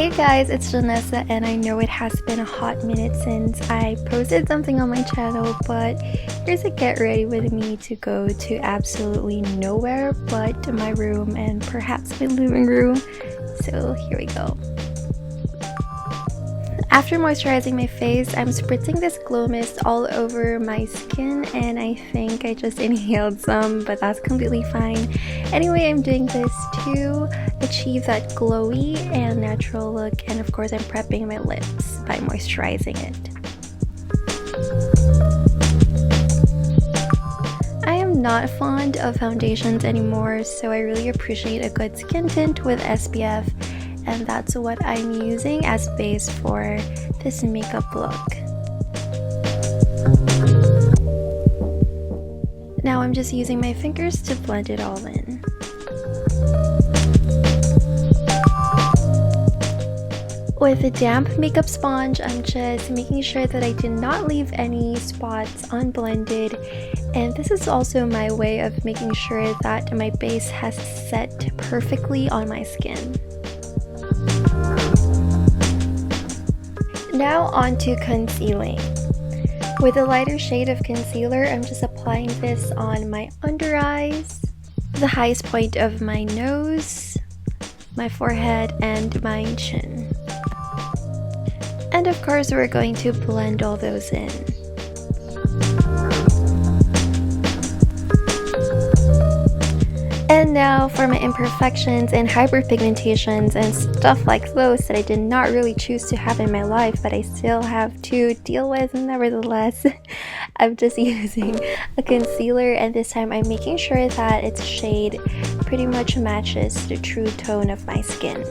Hey guys, it's Janessa, and I know it has been a hot minute since I posted something on my channel, but here's a get ready with me to go to absolutely nowhere but my room and perhaps my living room. So here we go. After moisturizing my face, I'm spritzing this glow mist all over my skin, and I think I just inhaled some, but that's completely fine. Anyway, I'm doing this to achieve that glowy and natural look, and of course I'm prepping my lips by moisturizing it. I am not fond of foundations anymore, so I really appreciate a good skin tint with SPF. And that's what I'm using as base for this makeup look. Now I'm just using my fingers to blend it all in. With a damp makeup sponge, I'm just making sure that I did not leave any spots unblended, and this is also my way of making sure that my base has set perfectly on my skin. Now on to concealing. With a lighter shade of concealer, I'm just applying this on my under eyes, the highest point of my nose, my forehead, and my chin. And of course, we're going to blend all those in. And now for my imperfections and hyperpigmentations and stuff like those that I did not really choose to have in my life, but I still have to deal with nevertheless. I'm just using a concealer, and this time I'm making sure that its shade pretty much matches the true tone of my skin.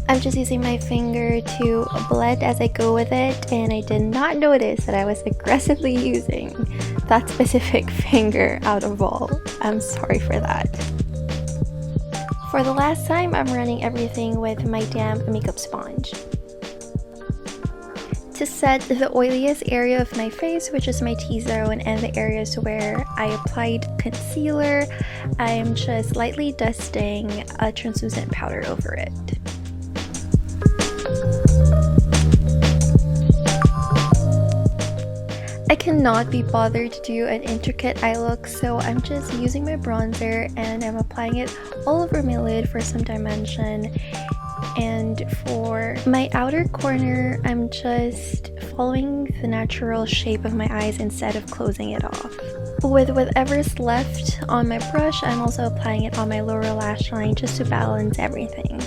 I'm just using my finger to blend as I go with it, and I did not notice that I was aggressively using that specific finger out of all. I'm sorry for that. For the last time, I'm running everything with my damp makeup sponge. To set the oiliest area of my face, which is my T-zone, and the areas where I applied concealer, I'm just lightly dusting a translucent powder over it. I cannot be bothered to do an intricate eye look, so I'm just using my bronzer and I'm applying it all over my lid for some dimension. And for my outer corner, I'm just following the natural shape of my eyes instead of closing it off. With whatever's left on my brush, I'm also applying it on my lower lash line just to balance everything.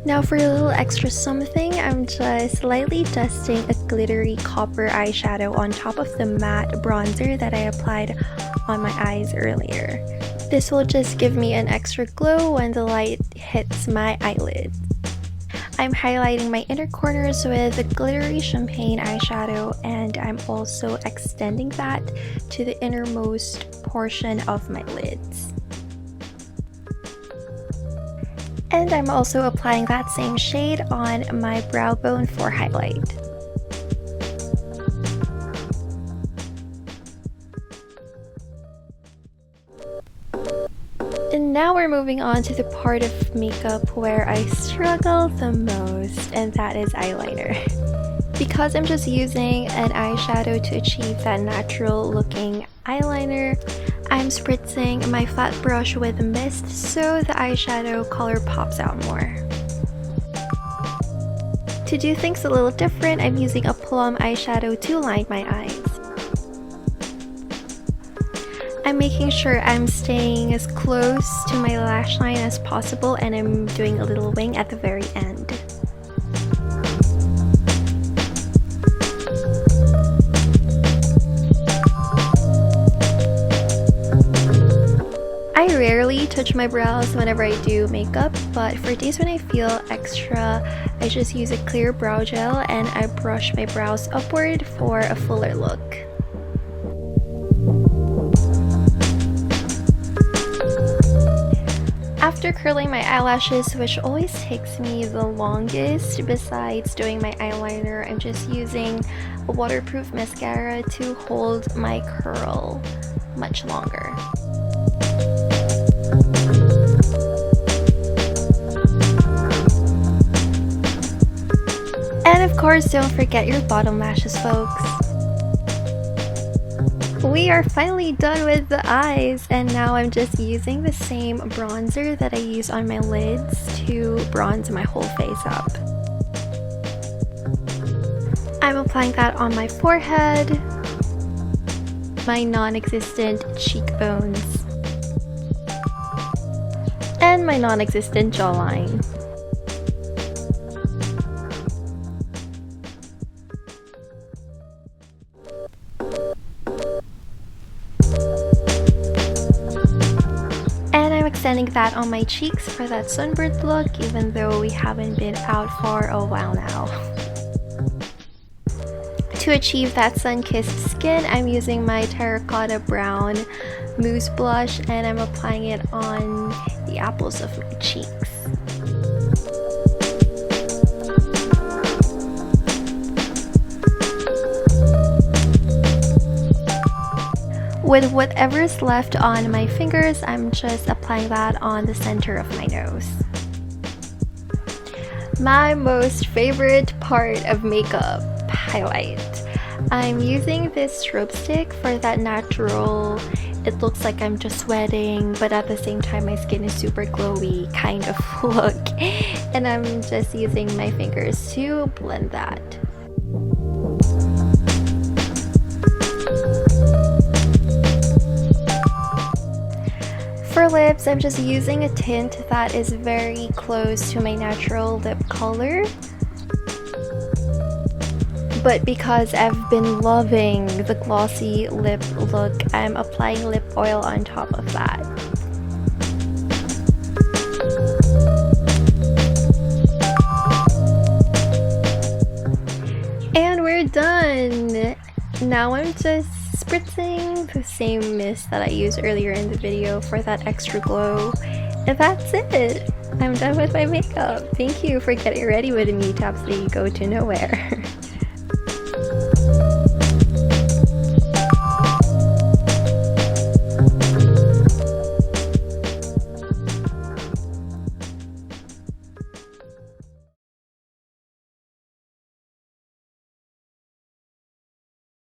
Now for a little extra something, I'm just lightly dusting a glittery copper eyeshadow on top of the matte bronzer that I applied on my eyes earlier. This will just give me an extra glow when the light hits my eyelids. I'm highlighting my inner corners with a glittery champagne eyeshadow, and I'm also extending that to the innermost portion of my lids. And I'm also applying that same shade on my brow bone for highlight. And now we're moving on to the part of makeup where I struggle the most, and that is eyeliner. Because I'm just using an eyeshadow to achieve that natural looking eyeliner, I'm spritzing my flat brush with mist so the eyeshadow color pops out more. To do things a little different, I'm using a plum eyeshadow to line my eyes. I'm making sure I'm staying as close to my lash line as possible, and I'm doing a little wing at the very end. I rarely touch my brows whenever I do makeup, but for days when I feel extra, I just use a clear brow gel and I brush my brows upward for a fuller look. After curling my eyelashes, which always takes me the longest besides doing my eyeliner, I'm just using waterproof mascara to hold my curl much longer. And of course, don't forget your bottom lashes, folks. We are finally done with the eyes, and now I'm just using the same bronzer that I use on my lids to bronze my whole face up. I'm applying that on my forehead, my non-existent cheekbones, and my non-existent jawline. Extending that on my cheeks for that sunburned look, even though we haven't been out for a while now. To achieve that sun-kissed skin, I'm using my terracotta brown mousse blush, and I'm applying it on the apples of my cheeks. With whatever's left on my fingers, I'm just applying that on the center of my nose. My most favorite part of makeup, highlight. I'm using this strobe stick for that natural, it looks like I'm just sweating, but at the same time my skin is super glowy kind of look. And I'm just using my fingers to blend that. For lips, I'm just using a tint that is very close to my natural lip color. But because I've been loving the glossy lip look, I'm applying lip oil on top of that. And we're done! Now I'm just spritzing the same mist that I used earlier in the video for that extra glow. And that's it! I'm done with my makeup. Thank you for getting ready with me, Tabs Go to Nowhere.